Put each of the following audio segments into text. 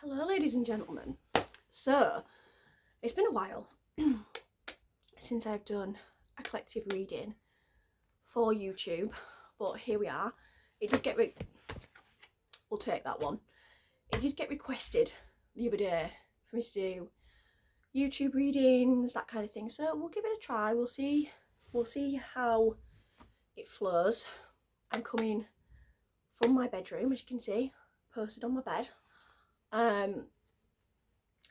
Hello ladies and gentlemen. So, it's been a while since I've done a collective reading for YouTube, but here we are. It did get we'll take that one. It did get requested the other day for me to do YouTube readings, that kind of thing, so we'll give it a try. We'll see how it flows. I'm coming from my bedroom, as you can see, posted on my bed.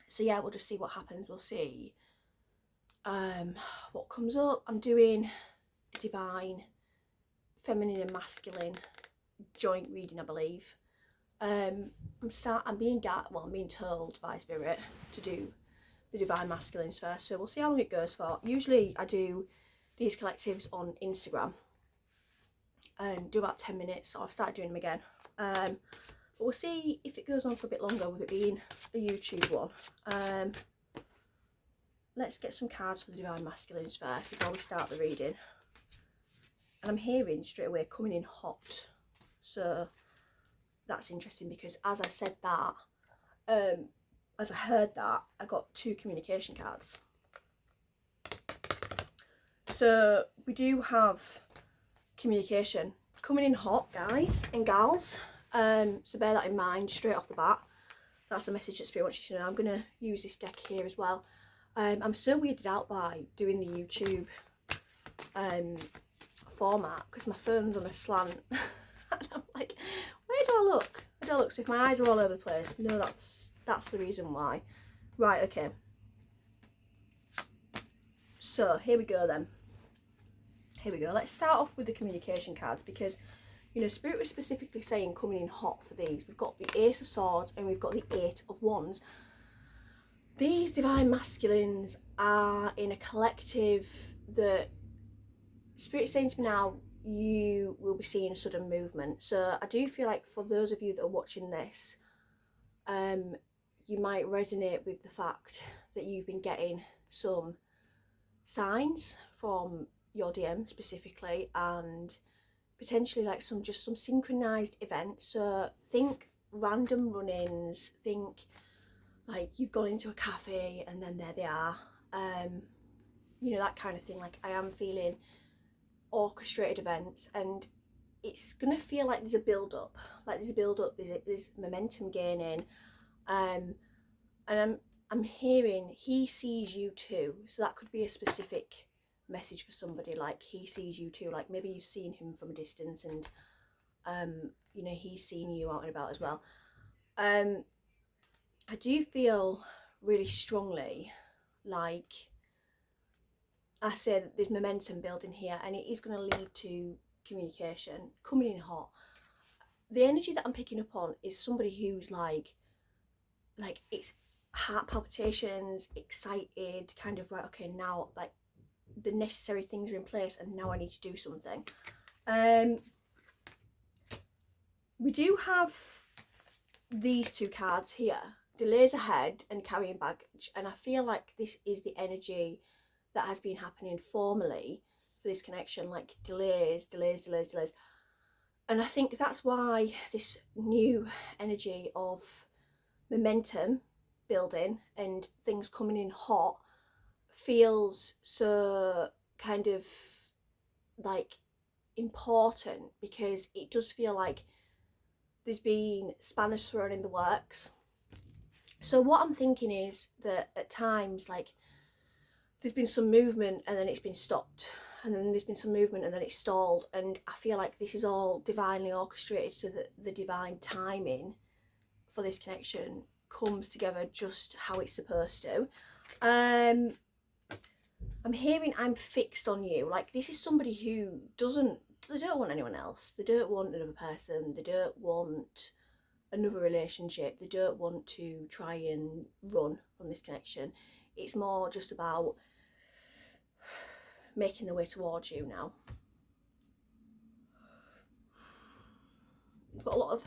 So yeah, we'll just see what happens. We'll see what comes up. I'm doing a divine feminine and masculine joint reading, I believe. I'm being told by Spirit to do the divine masculines first, so we'll see how long it goes for. Usually I do these collectives on Instagram and do about 10 minutes, so I've started doing them again. But we'll see if it goes on for a bit longer with it being a YouTube one. Let's get some cards for the divine masculines first before we start the reading. And I'm hearing straight away coming in hot, so that's interesting, because as I said that, as I heard that, I got two communication cards. So we do have communication coming in hot, guys and gals. So bear that in mind straight off the bat. That's the message that Spirit wants you to know. I'm going to use this deck here as well. I'm so weirded out by doing the YouTube format because my phone's on a slant. And I'm like, where do I look? Where do I look? So if my eyes are all over the place, no, that's the reason why. Right, okay. So here we go then. Here we go. Let's start off with the communication cards, because you know, Spirit was specifically saying coming in hot for these. We've got the Ace of Swords and we've got the Eight of Wands. These divine masculines are in a collective that Spirit's saying to me now, you will be seeing a sudden movement. So I do feel like for those of you that are watching this, you might resonate with the fact that you've been getting some signs from your DM specifically, and potentially like some synchronized events. So think random run-ins, think like you've gone into a cafe and then there they are, you know, that kind of thing. Like I am feeling orchestrated events, and it's gonna feel like there's a build-up, there's momentum gaining, and I'm hearing he sees you too. So that could be a specific message for somebody, like he sees you too, like maybe you've seen him from a distance and you know, he's seen you out and about as well. I do feel really strongly like I say that there's momentum building here, and it is going to lead to communication coming in hot. The energy that I'm picking up on is somebody who's like it's heart palpitations, excited, kind of, right, okay, now like the necessary things are in place and now I need to do something. We do have these two cards here, delays ahead and carrying baggage, and I feel like this is the energy that has been happening formally for this connection, like delays. And I think that's why this new energy of momentum building and things coming in hot feels so kind of like important, because it does feel like there's been spanners thrown in the works. So what I'm thinking is that at times, like, there's been some movement and then it's been stopped, and then there's been some movement and then it's stalled, and I feel like this is all divinely orchestrated so that the divine timing for this connection comes together just how it's supposed to. I'm hearing I'm fixed on you. Like this is somebody who they don't want anyone else. They don't want another person. They don't want another relationship. They don't want to try and run from this connection. It's more just about making their way towards you now. I've got a lot of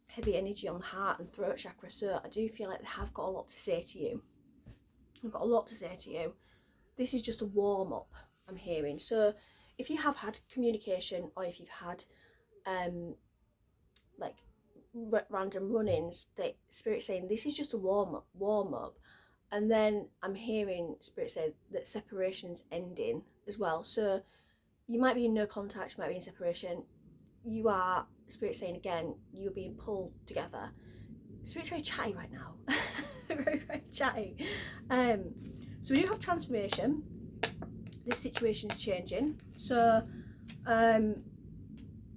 heavy energy on the heart and throat chakra, so I do feel like they have got a lot to say to you. I've got a lot to say to you. This is just a warm-up, I'm hearing. So if you have had communication, or if you've had like random run-ins, that Spirit saying this is just a warm up, and then I'm hearing Spirit say that separation's ending as well. So you might be in no contact, you might be in separation. You are, Spirit saying again, you're being pulled together. Spirit's very chatty right now. Very, very chatty. So we do have transformation. This situation is changing. So, and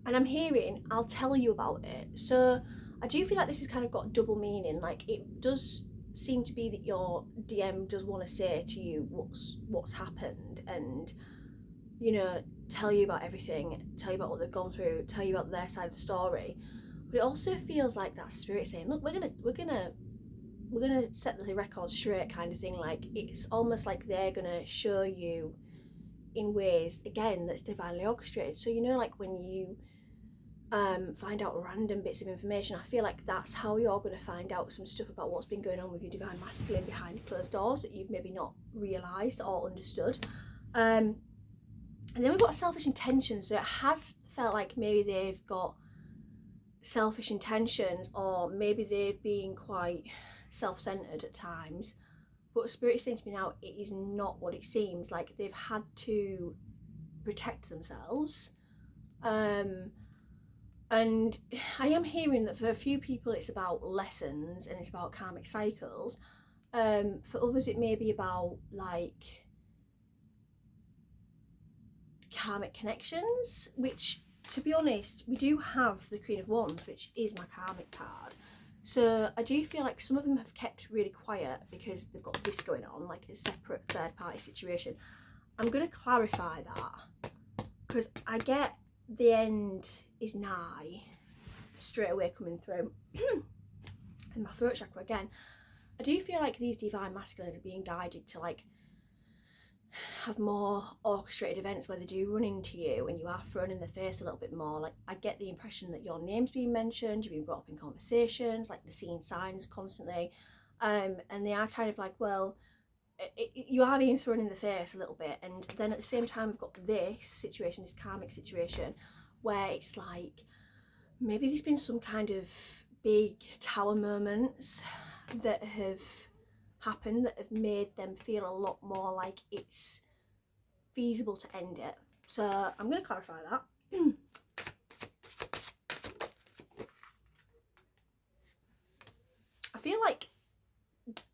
I'm hearing, I'll tell you about it. So I do feel like this has kind of got double meaning. Like, it does seem to be that your DM does want to say to you what's happened, and, you know, tell you about everything, tell you about what they've gone through, tell you about their side of the story. But it also feels like that Spirit saying, look, we're gonna set the record straight, kind of thing. Like, it's almost like they're gonna show you in ways, again, that's divinely orchestrated. So, you know, like when you find out random bits of information, I feel like that's how you're going to find out some stuff about what's been going on with your divine masculine behind closed doors that you've maybe not realised or understood. And then we've got selfish intentions. So it has felt like maybe they've got selfish intentions, or maybe they've been quite self-centered at times. But Spirit is saying to me now, it is not what it seems. Like, they've had to protect themselves. And I am hearing that for a few people it's about lessons and it's about karmic cycles. For others it may be about, like, karmic connections, which, to be honest, we do have the Queen of Wands, which is my karmic card. So I do feel like some of them have kept really quiet because they've got this going on, like a separate third party situation. I'm going to clarify that, because I get the end is nigh straight away coming through. And my throat chakra again. I do feel like these divine masculines are being guided to, like, have more orchestrated events where they do run into you and you are thrown in the face a little bit more. Like, I get the impression that your name's being mentioned, you're being brought up in conversations, like they're seeing signs constantly, and they are kind of like, well, you are being thrown in the face a little bit. And then at the same time we've got this situation, this karmic situation, where it's like maybe there's been some kind of big tower moments that have happened that have made them feel a lot more like it's feasible to end it. So I'm going to clarify that. I feel like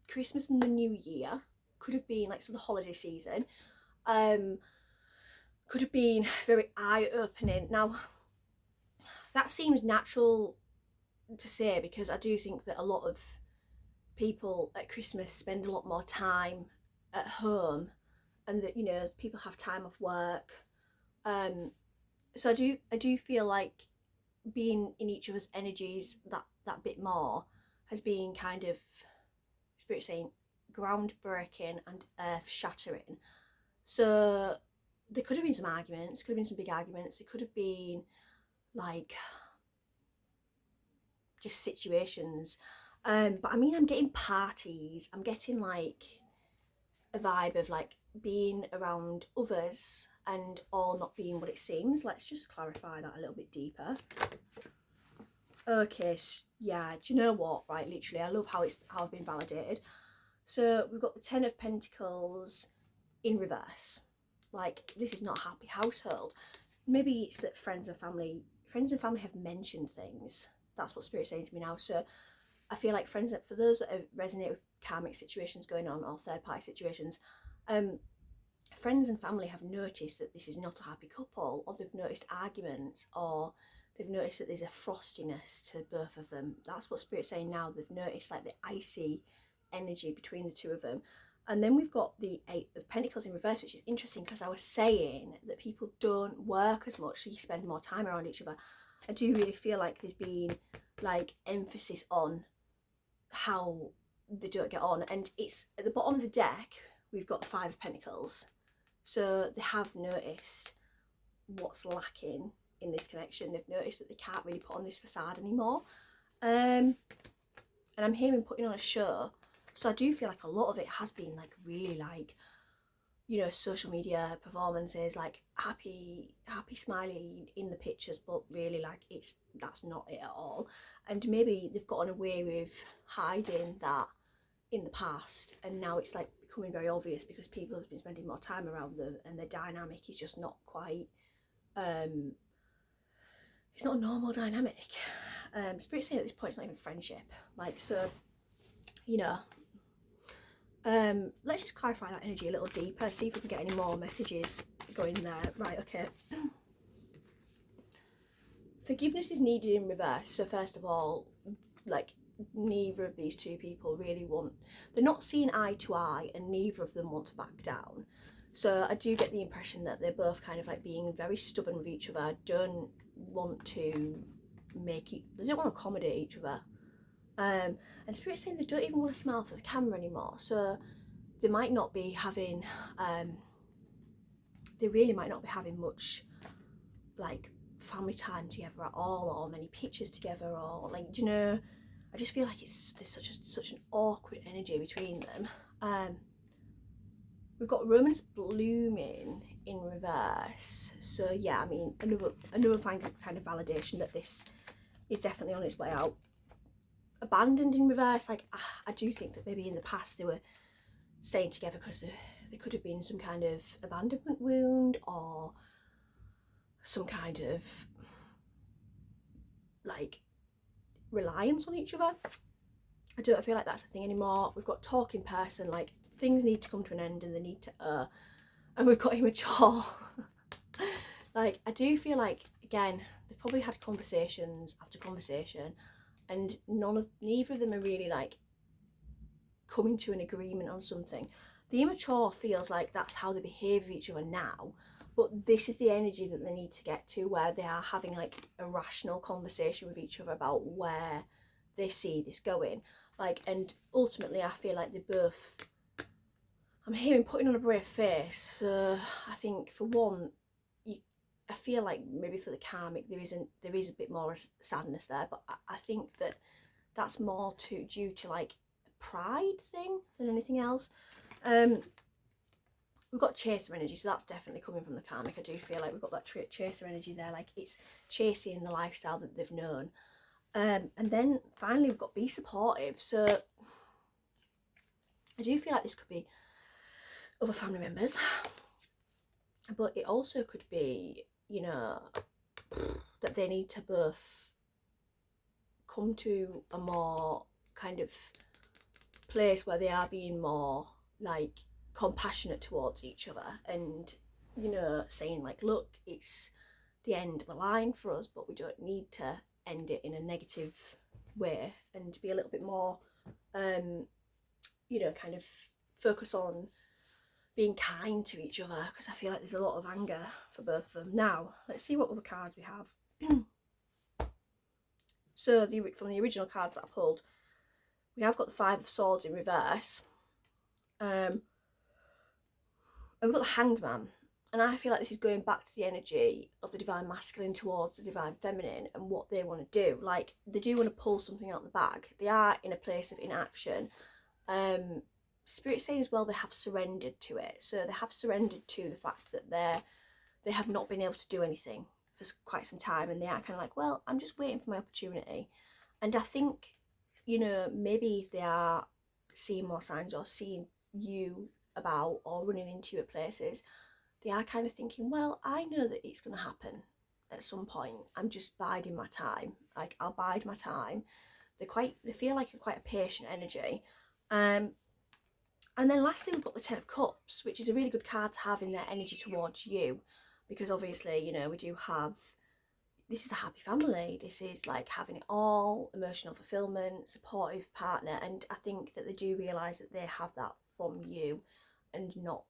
Christmas and the New Year could have been, like, so the holiday season could have been very eye-opening. Now, that seems natural to say because I do think that a lot of people at Christmas spend a lot more time at home, and that, you know, people have time off work. So I do feel like being in each other's energies that bit more has been kind of, Spirit saying, groundbreaking and earth shattering. So there could have been some arguments, could have been some big arguments, it could have been like just situations. But I mean, I'm getting parties, I'm getting like a vibe of like being around others and all not being what it seems. Let's just clarify that a little bit deeper. Okay, yeah, do you know what, right, literally I love how I've been validated. So we've got the 10 of Pentacles in reverse. Like, this is not a happy household. Maybe it's that friends and family have mentioned things. That's what Spirit's saying to me now. So I feel like for those that resonate with karmic situations going on or third party situations, friends and family have noticed that this is not a happy couple, or they've noticed arguments, or they've noticed that there's a frostiness to both of them. That's what Spirit's saying now. They've noticed like the icy energy between the two of them. And then we've got the 8 of Pentacles in reverse, which is interesting because I was saying that people don't work as much, so you spend more time around each other. I do really feel like there's been like emphasis on how they don't get on, and it's at the bottom of the deck we've got the 5 of Pentacles. So they have noticed what's lacking in this connection. They've noticed that they can't really put on this facade anymore, and I'm hearing putting on a show. So I do feel like a lot of it has been like really like, you know, social media performances, like happy smiley in the pictures, but really like that's not it at all. And maybe they've gotten away with hiding that in the past, and now it's like becoming very obvious because people have been spending more time around them, and their dynamic is just not quite it's not a normal dynamic. Spirit saying at this point it's not even friendship, like, so, you know, let's just clarify that energy a little deeper, see if we can get any more messages going there. Right, okay. Forgiveness is needed in reverse. So first of all, like, neither of these two people really want, they're not seeing eye to eye, and neither of them want to back down. So I do get the impression that they're both kind of like being very stubborn with each other, don't want to make it, they don't want to accommodate each other. And Spirit's saying they don't even want to smile for the camera anymore. So they might not be having, they really might not be having much like family time together at all, or many pictures together, or like, do you know, I just feel like there's such an awkward energy between them. We've got romance blooming in reverse. So yeah, I mean, another kind of validation that this is definitely on its way out. Abandoned in reverse, like, I do think that maybe in the past they were staying together because there could have been some kind of abandonment wound, or some kind of like reliance on each other. I don't feel like that's a thing anymore. We've got talking person, like, things need to come to an end and they need to and we've got immature. Like, I do feel like, again, they've probably had conversations after conversation, and neither of them are really like coming to an agreement on something. The immature feels like that's how they behave with each other now, but this is the energy that they need to get to, where they are having like a rational conversation with each other about where they see this going. Like, and ultimately I feel like they both, I'm hearing putting on a brave face. So I think for one, I feel like maybe for the karmic there is a bit more sadness there, but I think that that's more due to like a pride thing than anything else. We've got chaser energy, so that's definitely coming from the karmic. I do feel like we've got that chaser energy there, like it's chasing the lifestyle that they've known. And then finally we've got be supportive. So I do feel like this could be other family members, but it also could be, you know, that they need to both come to a more kind of place where they are being more like compassionate towards each other, and, you know, saying like, look, it's the end of the line for us, but we don't need to end it in a negative way, and to be a little bit more you know, kind of focus on being kind to each other, because I feel like there's a lot of anger for both of them. Now let's see what other cards we have. So from the original cards that I pulled, we have got the Five of Swords in reverse, and we've got the Hanged Man, and I feel like this is going back to the energy of the divine masculine towards the divine feminine and what they want to do. Like, they do want to pull something out of the bag. They are in a place of inaction. Spirit saying as well, they have surrendered to it. So they have surrendered to the fact that they have not been able to do anything for quite some time, and they are kind of like, well, I'm just waiting for my opportunity. And I think, you know, maybe if they are seeing more signs or seeing you about or running into you at places, they are kind of thinking, well, I know that it's going to happen at some point. I'm just biding my time. Like, I'll bide my time. They feel like quite a patient energy. And then lastly, we've got the Ten of Cups, which is a really good card to have in their energy towards you, because obviously, you know, we do have, this is a happy family. This is like having it all, emotional fulfillment, supportive partner. And I think that they do realise that they have that from you and not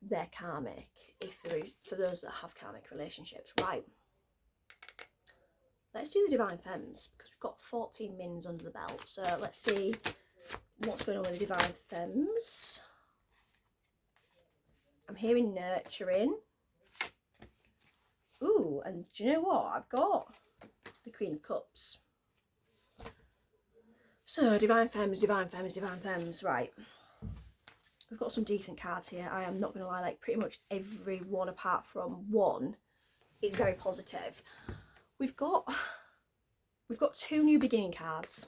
their karmic, if there is, for those that have karmic relationships. Right, let's do the Divine Femmes, because we've got 14 mins under the belt. So let's see what's going on with the Divine Femmes. I'm hearing nurturing. Ooh, and do you know what? I've got the Queen of Cups. So Divine Femmes, Divine Femmes, Divine Femmes. Right. we've got some decent cards here. I am not going to lie, like pretty much every one apart from one is very positive. We've got 2 new beginning cards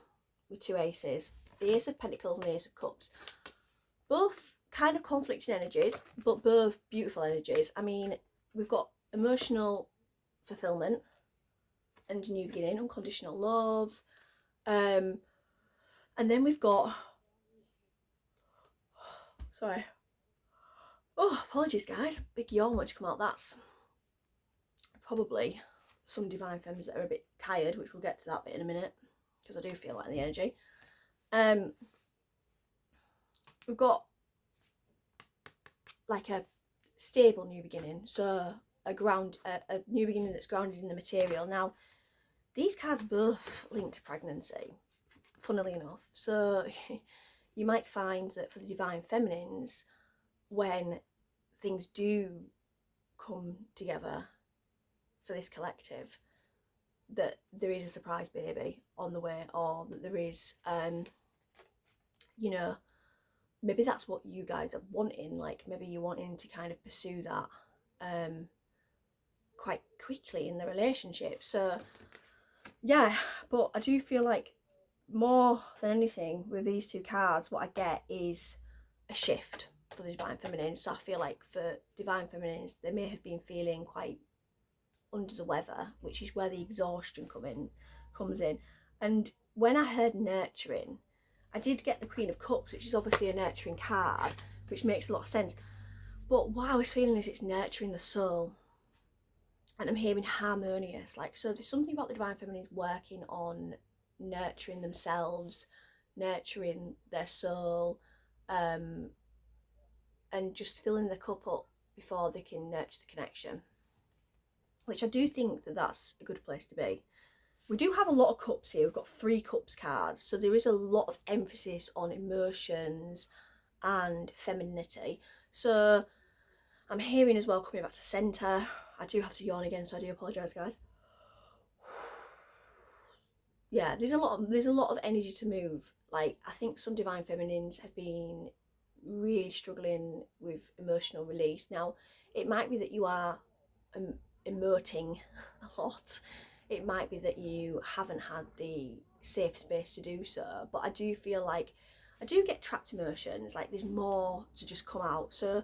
with 2 aces, the Ace of Pentacles and the Ace of Cups. Both kind of conflicting energies, but both beautiful energies. I mean, we've got emotional fulfillment and new beginning, unconditional love. And then we've got, sorry, oh, apologies guys, big yawn wants to come out. That's probably some divine femmes that are a bit tired, which we'll get to that bit in a minute, because I do feel that in the energy. We've got like a stable new beginning, so a new beginning that's grounded in the material. Now, these cards both link to pregnancy, funnily enough. So you might find that for the divine feminines, when things do come together for this collective, that there is a surprise baby on the way, or that there is, you know, maybe that's what you guys are wanting. Like maybe you're wanting to kind of pursue that quite quickly in the relationship. So yeah, but I do feel like more than anything with these 2 cards, what I get is a shift for the divine feminines. So I feel like for divine feminines, they may have been feeling quite under the weather, which is where the exhaustion comes in. And when I heard nurturing, I did get the Queen of Cups, which is obviously a nurturing card, which makes a lot of sense. But what I was feeling is it's nurturing the soul. And I'm hearing harmonious. Like, so there's something about the divine feminines working on nurturing themselves, nurturing their soul, and just filling the cup up before they can nurture the connection. Which I do think that that's a good place to be. We do have a lot of cups here. We've got 3 cups cards, so there is a lot of emphasis on emotions and femininity. So I'm hearing as well, coming back to centre. I do have to yawn again, so I do apologise guys. Yeah, there's a lot of energy to move. Like, I think some divine feminines have been really struggling with emotional release. Now, it might be that you are emoting a lot. It might be that you haven't had the safe space to do so, but I do feel like I do get trapped emotions. Like, there's more to just come out. So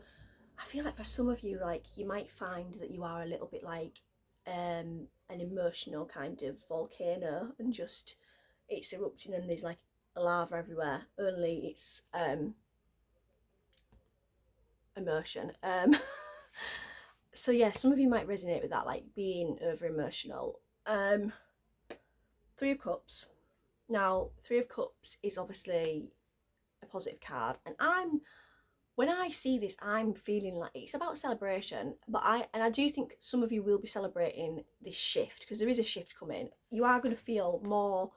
I feel like for some of you, like, you might find that you are a little bit like an emotional kind of volcano, and just it's erupting and there's like lava everywhere, only it's emotion. So yeah, some of you might resonate with that, like being over emotional. 3 of Cups. Now, 3 of Cups is obviously a positive card, and when I see this, I'm feeling like it's about celebration. But I do think some of you will be celebrating this shift, because there is a shift coming. You are going to feel more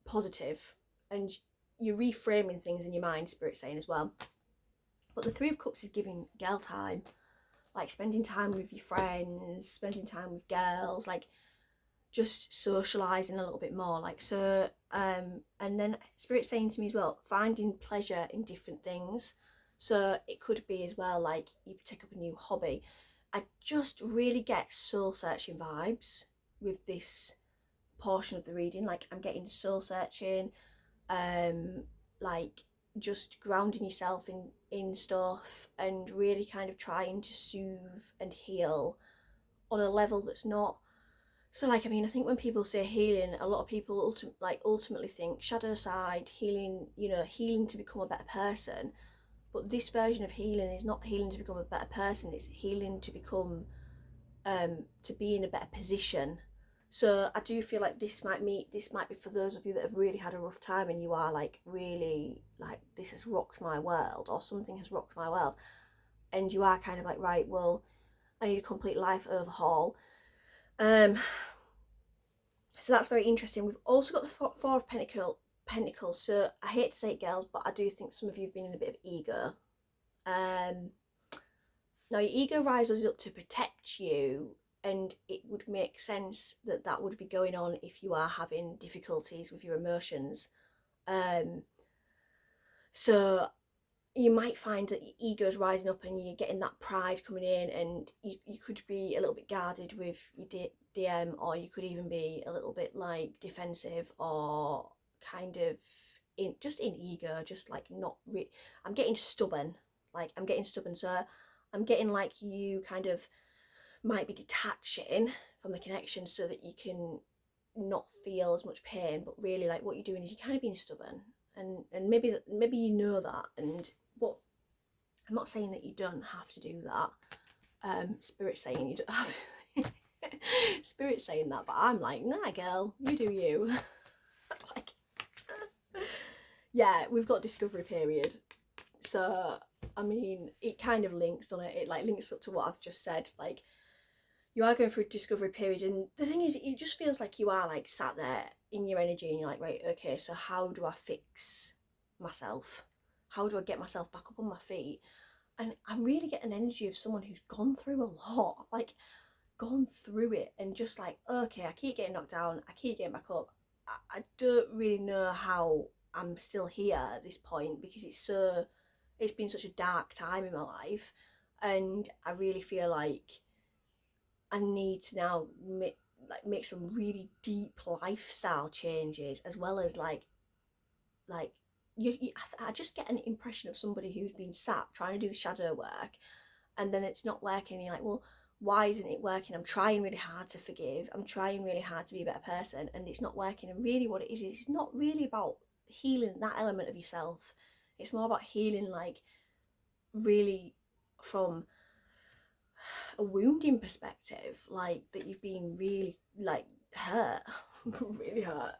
positive, and you're reframing things in your mind, Spirit's saying as well. But the 3 of Cups is giving girl time, like spending time with your friends, spending time with girls, like just socialising a little bit more. Like, so and then Spirit's saying to me as well, finding pleasure in different things. So it could be as well like you pick up a new hobby. I just really get soul searching vibes with this portion of the reading. Like, I'm getting soul searching, like just grounding yourself in stuff, and really kind of trying to soothe and heal on a level that's not. So like, I mean, I think when people say healing, a lot of people ultimately think shadow side healing, you know, healing to become a better person. But this version of healing is not healing to become a better person, it's healing to become to be in a better position. So I do feel like this might be for those of you that have really had a rough time, and you are like really like, this has rocked my world, or something has rocked my world, and you are kind of like, right, well, I need a complete life overhaul. So that's very interesting. We've also got the 4 of Pentacles. So I hate to say it, girls, but I do think some of you have been in a bit of ego. Now, your ego rises up to protect you, and it would make sense that that would be going on if you are having difficulties with your emotions. So you might find that your ego is rising up and you're getting that pride coming in, and you could be a little bit guarded with your DM, or you could even be a little bit like defensive, or kind of in ego, just like not I'm getting stubborn, so I'm getting like you kind of might be detaching from the connection so that you can not feel as much pain, but really like what you're doing is you're kind of being stubborn, and maybe you know that, and but I'm not saying that you don't have to do that. Spirit's saying you don't have Spirit's saying that, but I'm like, nah girl, you do you. Like, yeah, we've got discovery period, so I mean it kind of links, doesn't it? It like links up to what I've just said. Like, you are going through a discovery period, and the thing is, it just feels like you are like sat there in your energy and you're like, right, okay, so how do I fix myself? How do I get myself back up on my feet? And I'm really getting energy of someone who's gone through a lot, like gone through it, and just like, okay, I keep getting knocked down, I keep getting back up. I don't really know how I'm still here at this point, because it's been such a dark time in my life, and I really feel like I need to now make some really deep lifestyle changes, as well as like I just get an impression of somebody who's been sat trying to do the shadow work, and then it's not working, and you're like, well, why isn't it working? I'm trying really hard to forgive, I'm trying really hard to be a better person, and it's not working. And really what it is it's not really about healing that element of yourself, it's more about healing like really from a wounding perspective, like that you've been really like hurt. Really hurt.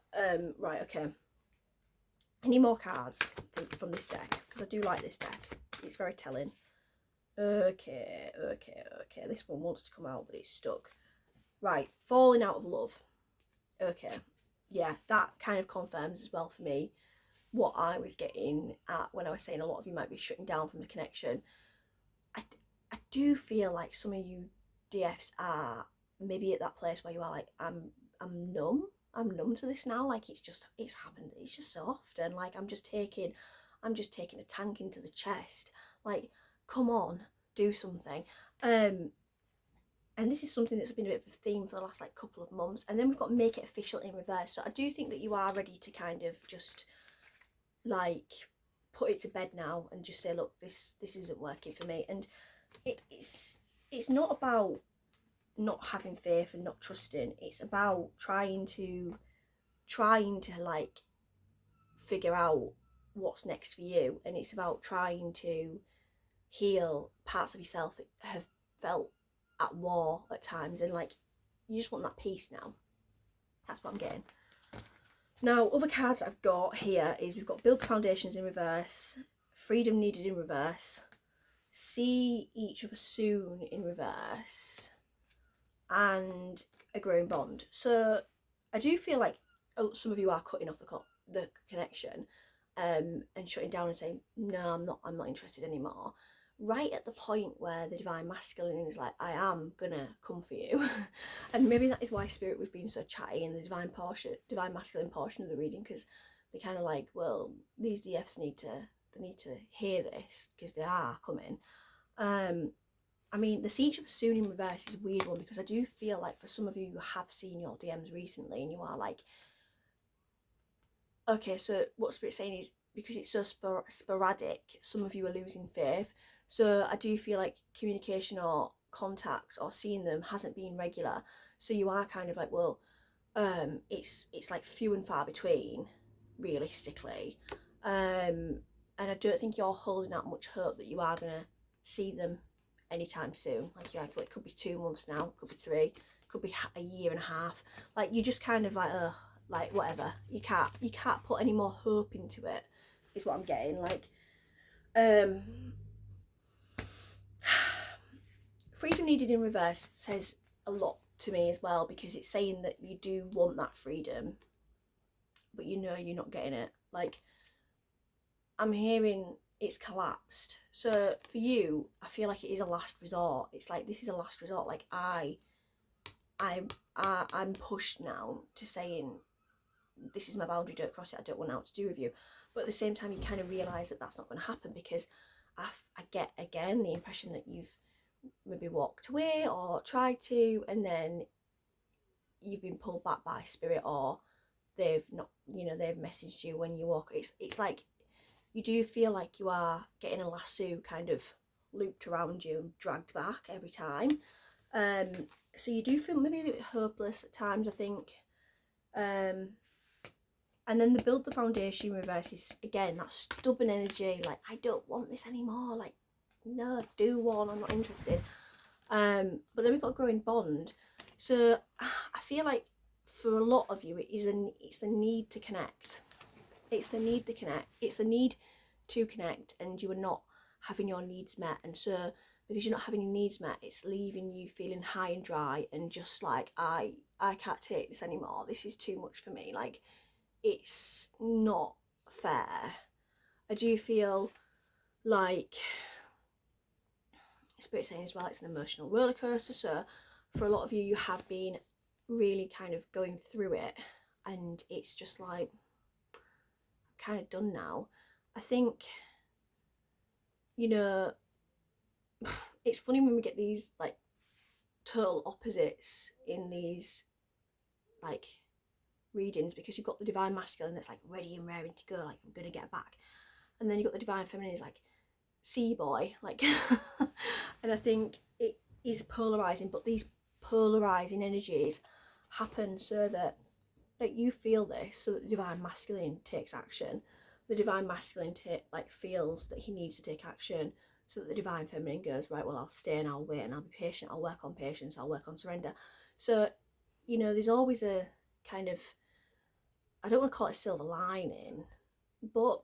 Right, okay, any more cards from this deck, because I do like this deck, it's very telling. Okay, this one wants to come out but it's stuck. Right, falling out of love. Okay, yeah, that kind of confirms as well for me what I was getting at when I was saying a lot of you might be shutting down from the connection. I do feel like some of you DFs are maybe at that place where you are like, I'm numb to this now. Like, it's happened, it's just so often. Like, I'm just taking a tank into the chest. Like, come on, do something. And this is something that's been a bit of a theme for the last like couple of months. And then we've got make it official in reverse. So I do think that you are ready to kind of just like put it to bed now and just say, look, this isn't working for me. And it's not about not having faith and not trusting, it's about trying to like figure out what's next for you, and it's about trying to heal parts of yourself that have felt at war at times, and like you just want that peace now. That's what I'm getting. Now, other cards that I've got here is we've got build foundations in reverse, freedom needed in reverse, see each other soon in reverse, and a growing bond. So I do feel like some of you are cutting off the connection, and shutting down and saying, no, I'm not interested anymore, right at the point where the divine masculine is like, I am gonna come for you. And maybe that is why Spirit was being so chatty in the divine masculine portion of the reading, because they kind of like, well, these DFs need to hear this because they are coming. I mean, the siege of soon in reverse is a weird one, because I do feel like for some of you, you have seen your DMs recently and you are like, okay, so what Spirit's saying is, because it's so sporadic, some of you are losing faith. So I do feel like communication or contact or seeing them hasn't been regular. So you are kind of like, well, it's like few and far between, realistically. And I don't think you're holding out much hope that you are gonna see them anytime soon. Like, yeah, it could be 2 months now, it could be 3, could be a year and a half. Like, you just kind of like, like whatever. You can't put any more hope into it, is what I'm getting. Like, freedom needed in reverse says a lot to me as well, because it's saying that you do want that freedom, but you know you're not getting it. Like, I'm hearing it's collapsed. So for you, I feel like it is a last resort. It's like, this is a last resort. Like, I'm pushed now to saying, this is my boundary, don't cross it, I don't want out to do with you. But at the same time, you kind of realise that that's not going to happen, because I get, again, the impression that you've maybe walked away or tried to, and then you've been pulled back by spirit, or they've not, you know, they've messaged you when you walk. It's like you do feel like you are getting a lasso kind of looped around you and dragged back every time. So you do feel maybe a bit hopeless at times, I think. And then the build the foundation reverse is, again, that stubborn energy, like, I don't want this anymore, like, no, do one, I'm not interested. But then we've got growing bond. So I feel like for a lot of you, it's the need to connect. It's the need to connect. It's the need to connect, and you are not having your needs met. And so because you're not having your needs met, it's leaving you feeling high and dry and just like, I can't take this anymore. This is too much for me. Like, it's not fair. I do feel like Spirit saying as well, it's an emotional roller coaster. So for a lot of you, you have been really kind of going through it, and it's just like, I'm kind of done now. I think, you know, it's funny when we get these like total opposites in these like readings, because you've got the divine masculine that's like ready and raring to go, like, I'm gonna get back, and then you've got the divine feminine is like, see boy, like and I think it is polarizing, but these polarizing energies happen so that you feel this, so that the divine masculine takes action. The divine masculine feels that he needs to take action, so that the divine feminine goes, right, well, I'll stay and I'll wait and I'll be patient, I'll work on patience, I'll work on surrender. So, you know, there's always a kind of, I don't want to call it a silver lining, but,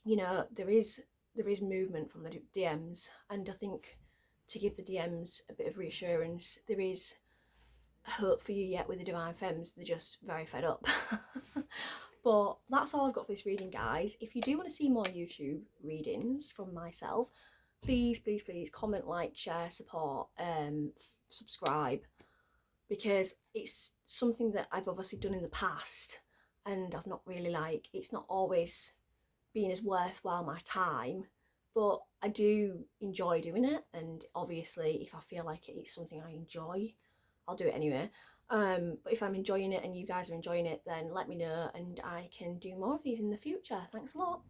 you know, there is movement from the DMs, and I think to give the DMs a bit of reassurance, there is hope for you yet with the divine femmes. They're just very fed up. But that's all I've got for this reading, guys. If you do want to see more YouTube readings from myself, please comment, like, share, support, subscribe, because it's something that I've obviously done in the past, and I've not really it's not always been as worthwhile my time, but I do enjoy doing it, and obviously if I feel like it's something I enjoy, I'll do it anyway. But if I'm enjoying it and you guys are enjoying it, then let me know and I can do more of these in the future. Thanks a lot.